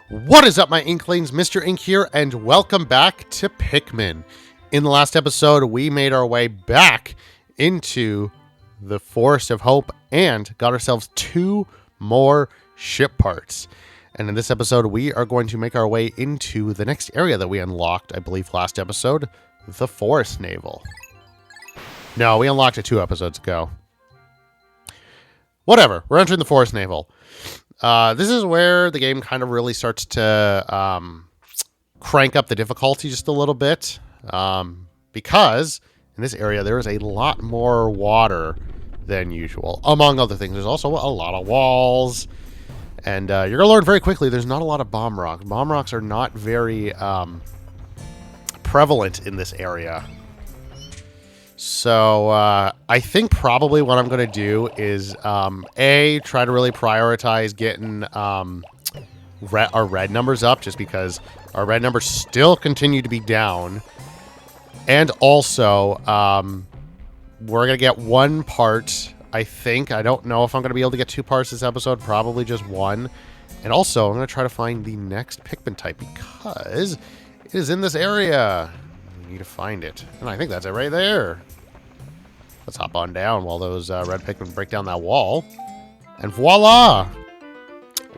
What is up, my Inklings? Mr. Ink here, and welcome back to Pikmin. In the last episode, we made our way back into the Forest of Hope and got ourselves 2 more ship parts. And in this episode, we are going to make our way into the next area that we unlocked, I believe, last episode, the Forest Navel. No, we unlocked it 2 episodes ago. Whatever, we're entering the Forest Navel. This is where the game kind of really starts to crank up the difficulty just a little bit, because in this area there is a lot more water than usual, among other things. There's also a lot of walls, and you're going to learn very quickly there's not a lot of bomb rocks. Bomb rocks are not very prevalent in this area. So I think probably what I'm going to do is, try to really prioritize getting our red numbers up, just because our red numbers still continue to be down. And also, we're going to get 1 part, I think. I don't know if I'm going to be able to get 2 parts this episode, probably just 1. And also, I'm going to try to find the next Pikmin type, because it is in this area. We need to find it. And I think that's it right there. Let's hop on down while those red Pikmin break down that wall. And voila!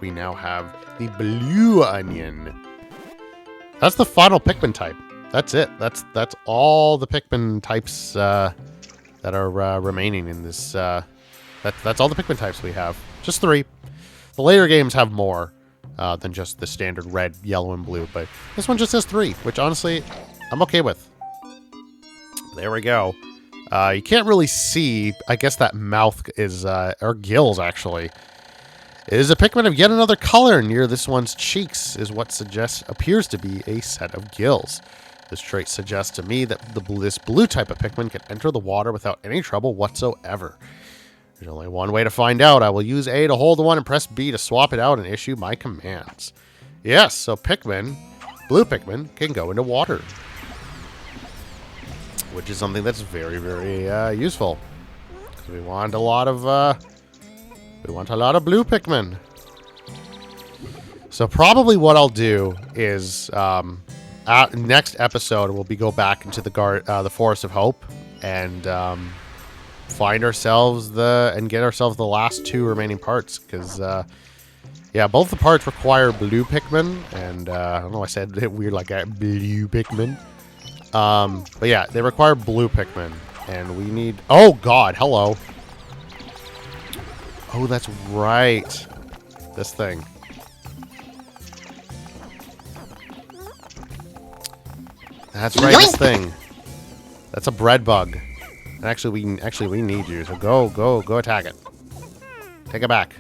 We now have the blue onion. That's the final Pikmin type. That's it. That's all the Pikmin types that are remaining in this. That's all the Pikmin types we have. Just 3. The later games have more than just the standard red, yellow, and blue. But this one just has 3, which honestly I'm okay with. There we go. You can't really see. I guess that mouth is, or gills actually. It is a Pikmin of yet another color near this one's cheeks, is what appears to be a set of gills. This trait suggests to me that this blue type of Pikmin can enter the water without any trouble whatsoever. There's only one way to find out. I will use A to hold the one and press B to swap it out and issue my commands. Yes, so Pikmin, blue Pikmin, can go into water, which is something that's very, very useful. Because we want a lot of blue Pikmin. So probably what I'll do is next episode we'll go back into the Forest of Hope and find ourselves get ourselves the last 2 remaining parts. Because yeah, both the parts require blue Pikmin, and I don't know, I said it weird like a blue Pikmin. But yeah, they require blue Pikmin, and we need... Oh, God, hello. Oh, that's right. This thing. That's right, this thing. That's a bread bug. Actually, we need you, so go attack it. Take it back.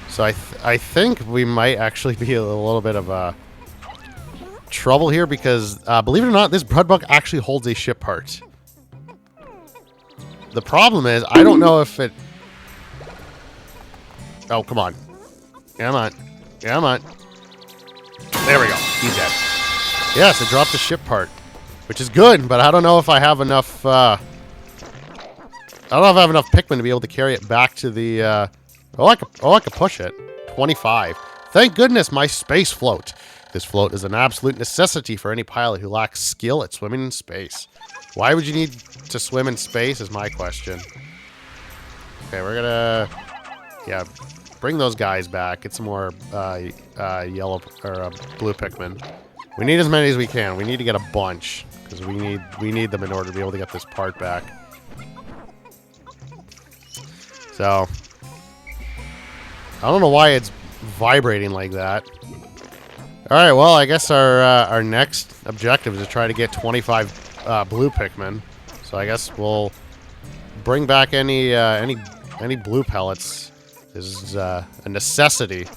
So I think we might actually be a little bit of a... trouble here, because believe it or not, this bread bug actually holds a ship part. The problem is I don't know if it... Oh, come on. Come on. Come on. There we go. He's dead. Yes, it dropped a ship part, which is good, but I don't know if I have enough I don't know if I have enough Pikmin to be able to carry it back to the I could push it. 25. Thank goodness, my space float. This float is an absolute necessity for any pilot who lacks skill at swimming in space. Why would you need to swim in space is my question. Okay, we're gonna... yeah, bring those guys back. Get some more yellow or blue Pikmin. We need as many as we can. We need to get a bunch, because we need them in order to be able to get this part back. So I don't know why it's vibrating like that. Alright, well, I guess our next objective is to try to get 25 blue Pikmin. So I guess we'll bring back any blue pellets. This is a necessity.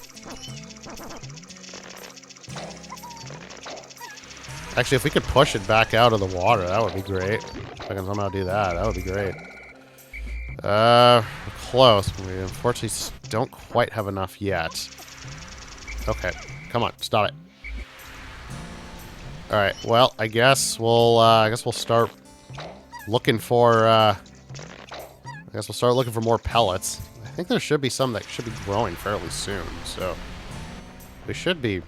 Actually, if we could push it back out of the water, that would be great. If I can somehow do that, that would be great. We're close. We unfortunately don't quite have enough yet. Okay. Come on, stop it. All right. Well, I guess we'll start looking for. I guess we'll start looking for more pellets. think there should be some that should be growing fairly soon, so we should be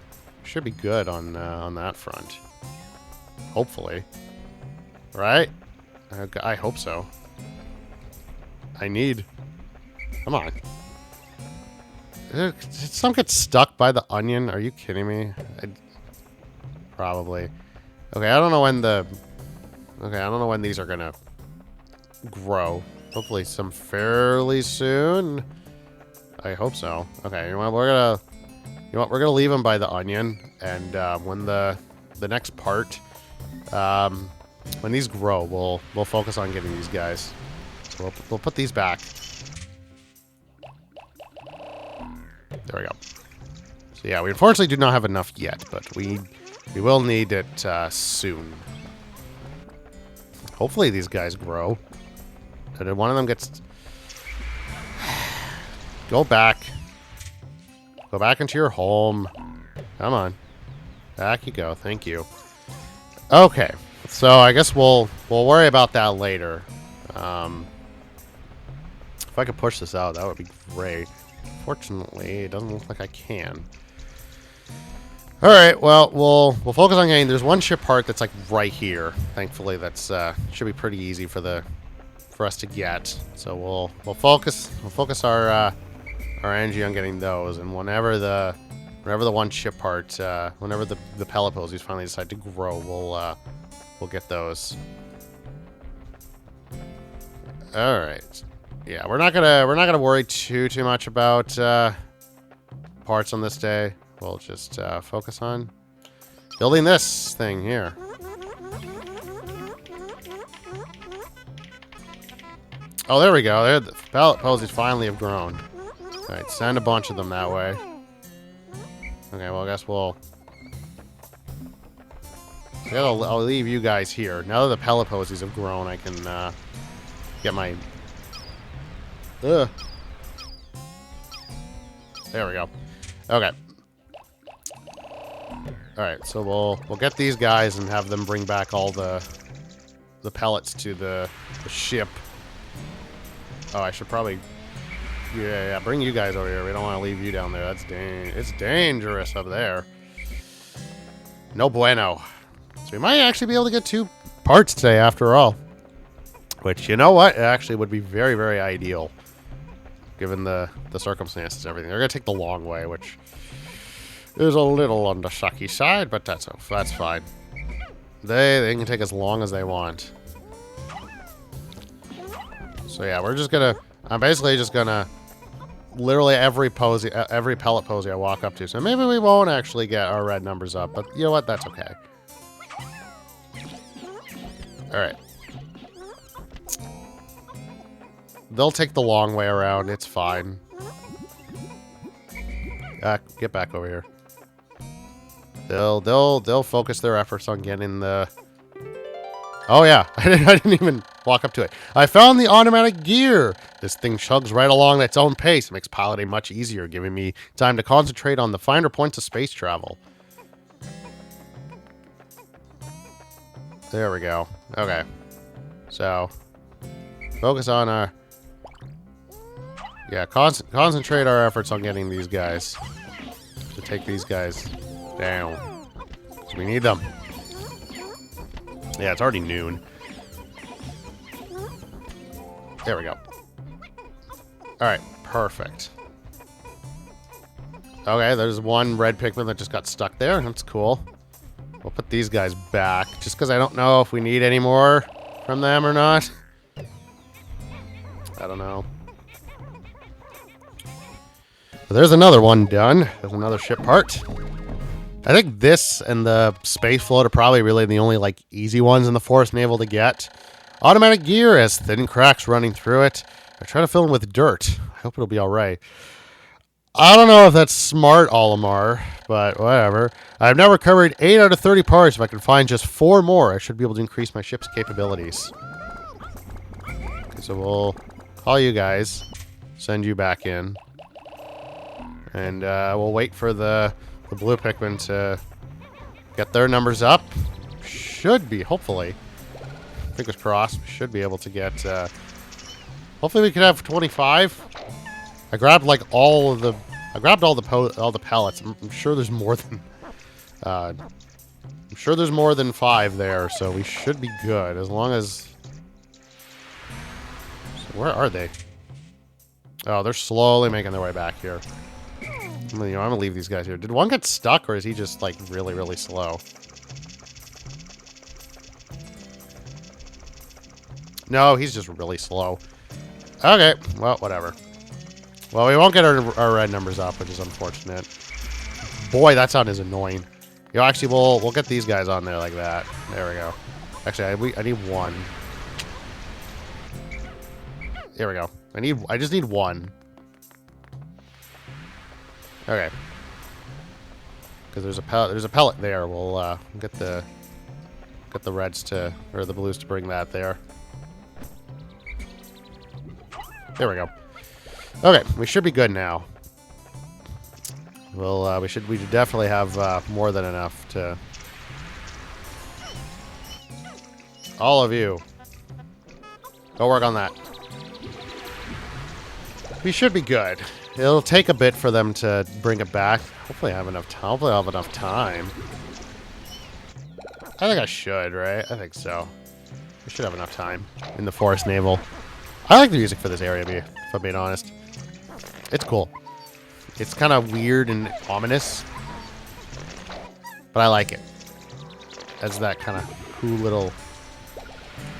good on that front. Hopefully, right? I hope so. Come on. Did some get stuck by the onion? Are you kidding me? Probably. Okay, I don't know when these are gonna grow. Hopefully some fairly soon. I hope so. Okay, you know what, we're gonna leave them by the onion, and when the next part, when these grow, we'll focus on getting these guys. So we'll put these back. There we go. So yeah, we unfortunately do not have enough yet, but we will need it soon. Hopefully these guys grow. And one of them gets... Go back. Go back into your home. Come on. Back you go. Thank you. Okay. So I guess we'll worry about that later. If I could push this out, that would be great. Fortunately, it doesn't look like I can. Alright, well, we'll focus on getting... There's one ship part that's like right here. Thankfully, that's should be pretty easy for us to get. So we'll focus our energy on getting those, and whenever the one ship part, whenever the pellet posies finally decide to grow, we'll get those. All right, yeah, we're not gonna worry too much about parts on this day. We'll just focus on building this thing here. Oh, there we go. There, the pellet posies finally have grown. Alright, send a bunch of them that way. Okay, well, I guess I'll leave you guys here. Now that the pellet posies have grown, I can get my... Ugh. There we go. Okay. Alright, so we'll get these guys and have them bring back all the pellets to the ship. Oh, I should probably... Yeah, bring you guys over here. We don't want to leave you down there. It's dangerous up there. No bueno. So we might actually be able to get 2 parts today after all. Which, you know what? It actually would be very, very ideal. Given the circumstances and everything. They're going to take the long way, which is a little on the sucky side, but that's fine. They can take as long as they want. So yeah, I'm basically just gonna literally every pellet posy I walk up to. So maybe we won't actually get our red numbers up, but you know what? That's okay. All right. They'll take the long way around. It's fine. Get back over here. They'll focus their efforts on getting the... Oh yeah, I didn't even walk up to it. I found the automatic gear. This thing chugs right along at its own pace. It makes piloting much easier, giving me time to concentrate on the finer points of space travel. There we go. Okay. So, focus on our... Yeah, concentrate our efforts on getting these guys. To take these guys down. 'Cause we need them. Yeah, it's already noon. There we go. Alright, perfect. Okay, there's one red Pikmin that just got stuck there. That's cool. We'll put these guys back, just because I don't know if we need any more from them or not. I don't know. But there's another one done. There's another ship part. I think this and the space float are probably really the only, like, easy ones in the Forest Navel to get. Automatic gear has thin cracks running through it. I try to fill them with dirt. I hope it'll be alright. I don't know if that's smart, Olimar, but whatever. I've now recovered 8 out of 30 parts. If I can find just 4 more, I should be able to increase my ship's capabilities. Okay, so we'll call you guys. Send you back in. And we'll wait for the Blue Pikmin to get their numbers up. Should be, hopefully. Fingers crossed. Should be able to get... hopefully we could have 25. I grabbed like all the pellets. I'm sure there's more than I'm sure there's more than 5 there, so we should be good as long as. So where are they? Oh, they're slowly making their way back here. I'm gonna leave these guys here. Did one get stuck, or is he just like really, really slow? No, he's just really slow. Okay, well, whatever. Well, we won't get our red numbers up, which is unfortunate. Boy, that sound is annoying. Yo, actually, we'll get these guys on there like that. There we go. Actually, I need one. There we go. I just need one. Okay. Because there's a pellet there. We'll get the reds to, or the blues to bring that there. There we go. Okay, we should be good now. Well, we should definitely have more than enough to. All of you, go work on that. We should be good. It'll take a bit for them to bring it back. Hopefully I have enough time. Hopefully I have enough time. I think I should, right? I think so. We should have enough time in the Forest Navel. I like the music for this area, if I'm being honest. It's cool. It's kind of weird and ominous, but I like it. Has that kind of cool little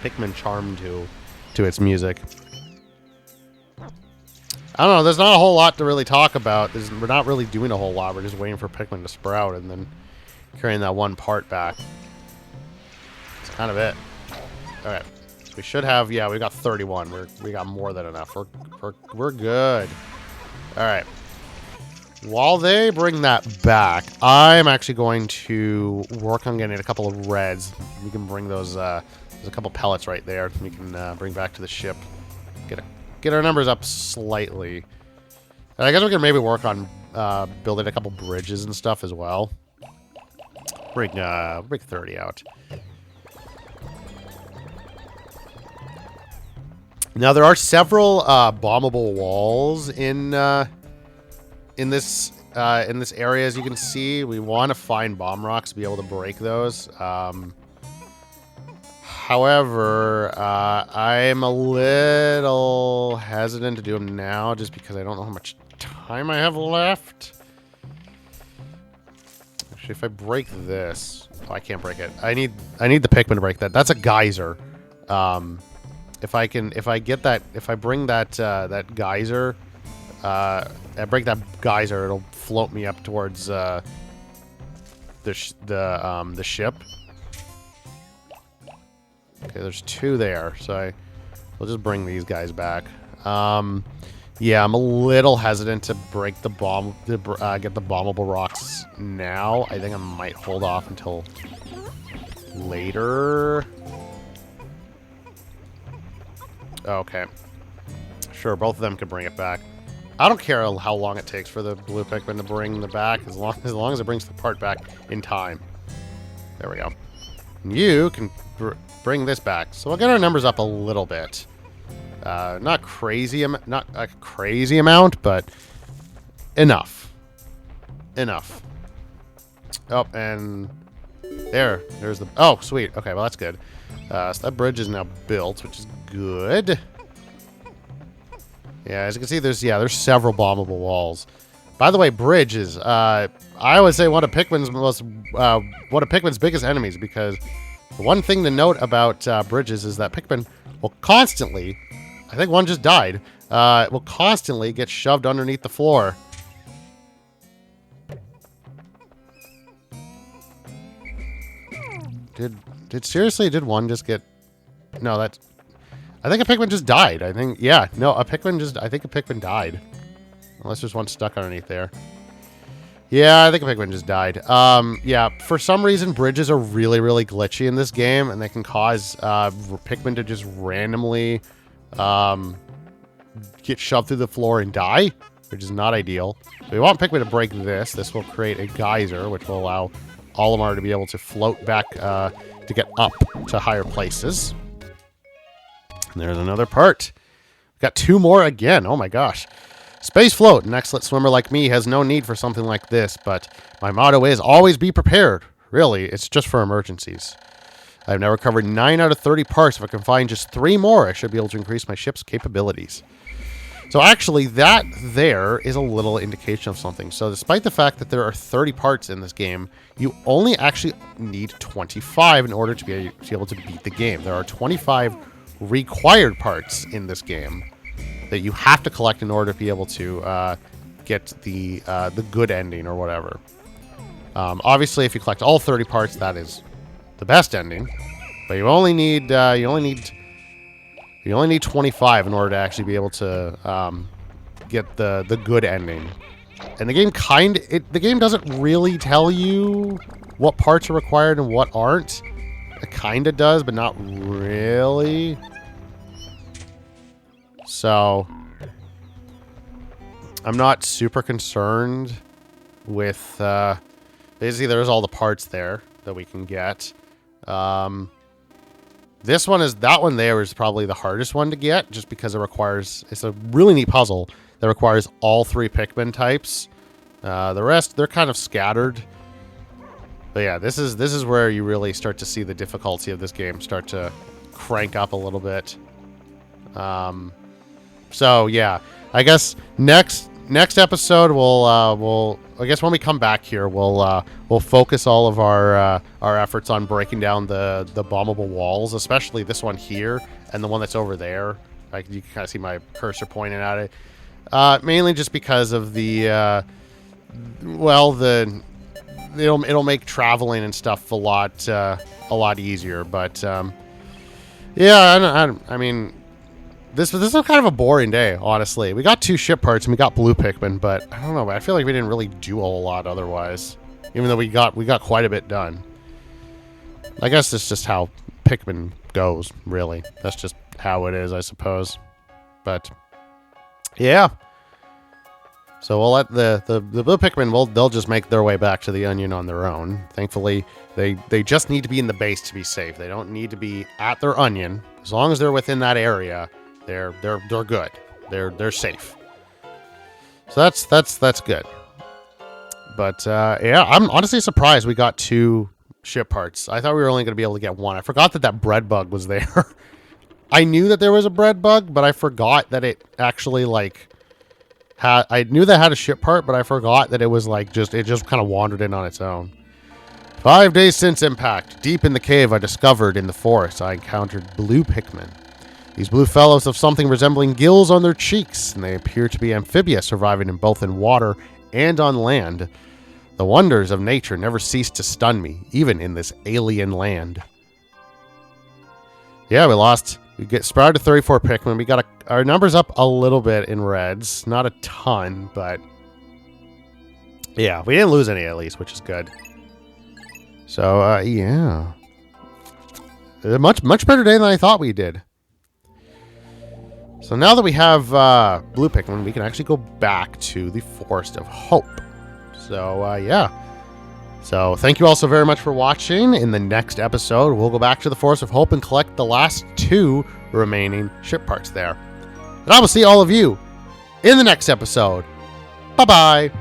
Pikmin charm to its music. I don't know. There's not a whole lot to really talk about. We're not really doing a whole lot. We're just waiting for Pikmin to sprout and then carrying that one part back. That's kind of it. All right. We should have. Yeah, we got 31. We got more than enough. We're good. All right. While they bring that back, I'm actually going to work on getting a couple of reds. We can bring those. There's a couple pellets right there. We can bring back to the ship. Get our numbers up slightly. And I guess we can maybe work on building a couple bridges and stuff as well. Bring 30 out. Now there are several bombable walls in this area, as you can see. We want to find bomb rocks to be able to break those. However, I'm a little hesitant to do them now, just because I don't know how much time I have left. Actually, if I break this, oh, I can't break it. I need the Pikmin to break that. That's a geyser. If I bring that geyser, I break that geyser, it'll float me up towards the ship. Okay, there's 2 there, so we'll just bring these guys back. Yeah, I'm a little hesitant to break the bomb, get the bombable rocks now. I think I might hold off until later. Okay. Sure, both of them can bring it back. I don't care how long it takes for the blue Pikmin to bring the back, as long as it brings the part back in time. There we go. You can bring this back, so we'll get our numbers up a little bit. Not a crazy amount, but enough. Enough. Oh, and there's the. Oh, sweet. Okay, well that's good. So that bridge is now built, which is good. Yeah, as you can see, there's several bombable walls. By the way, bridges. I would say one of Pikmin's biggest enemies, because the one thing to note about bridges is that Pikmin will constantly, I think one just died, will constantly get shoved underneath the floor. Did one just get? No, that's. I think a Pikmin just died. I think, yeah, no, I think a Pikmin died. Unless there's one stuck underneath there. Yeah, I think a Pikmin just died. Yeah, for some reason, bridges are really, really glitchy in this game, and they can cause Pikmin to just randomly get shoved through the floor and die, which is not ideal. So we want Pikmin to break this. This will create a geyser, which will allow Olimar to be able to float back to get up to higher places. And there's another part. We've got 2 more again. Oh my gosh. Space Float, an excellent swimmer like me, has no need for something like this, but my motto is always be prepared. Really, it's just for emergencies. I've now recovered 9 out of 30 parts. If I can find just 3 more, I should be able to increase my ship's capabilities. So actually, that there is a little indication of something. So despite the fact that there are 30 parts in this game, you only actually need 25 in order to be able to beat the game. There are 25 required parts in this game that you have to collect in order to be able to get the good ending or whatever. Obviously, if you collect all 30 parts, that is the best ending. But you only need 25 in order to actually be able to get the good ending. And the game the game doesn't really tell you what parts are required and what aren't. It kind of does, but not really. So I'm not super concerned with basically there's all the parts there that we can get. That one there is probably the hardest one to get, just because it's a really neat puzzle that requires all 3 Pikmin types. The rest, they're kind of scattered. But yeah, this is where you really start to see the difficulty of this game start to crank up a little bit. So yeah, I guess next episode I guess when we come back here, we'll focus all of our efforts on breaking down the bombable walls, especially this one here and the one that's over there. Like, you can kind of see my cursor pointing at it. Mainly just because of the it'll make traveling and stuff a lot easier. But yeah, I mean, this was kind of a boring day, honestly. We got 2 ship parts and we got Blue Pikmin, but I don't know. I feel like we didn't really do a whole lot otherwise, even though we got quite a bit done. I guess that's just how Pikmin goes, really. That's just how it is, I suppose. But yeah. So we'll let the Blue Pikmin, they'll just make their way back to the onion on their own. Thankfully, they just need to be in the base to be safe. They don't need to be at their onion. As long as they're within that area, they're good. They're safe. So that's good. But yeah, I'm honestly surprised we got 2 ship parts. I thought we were only going to be able to get 1. I forgot that bread bug was there. I knew that there was a bread bug, but I forgot that it actually I knew that had a ship part, but I forgot that it was it just kind of wandered in on its own. 5 days since impact, deep in the cave I discovered in the forest, I encountered Blue Pikmin. These blue fellows have something resembling gills on their cheeks, and they appear to be amphibious, surviving both in water and on land. The wonders of nature never cease to stun me, even in this alien land. Yeah, we get sprouted to 34 Pikmin. We got our numbers up a little bit in reds. Not a ton, but yeah, we didn't lose any at least, which is good. So, yeah. A much better day than I thought we did. So now that we have Blue Pikmin, we can actually go back to the Forest of Hope. So, yeah. So, thank you all so very much for watching. In the next episode, we'll go back to the Forest of Hope and collect the last 2 remaining ship parts there. And I will see all of you in the next episode. Bye-bye.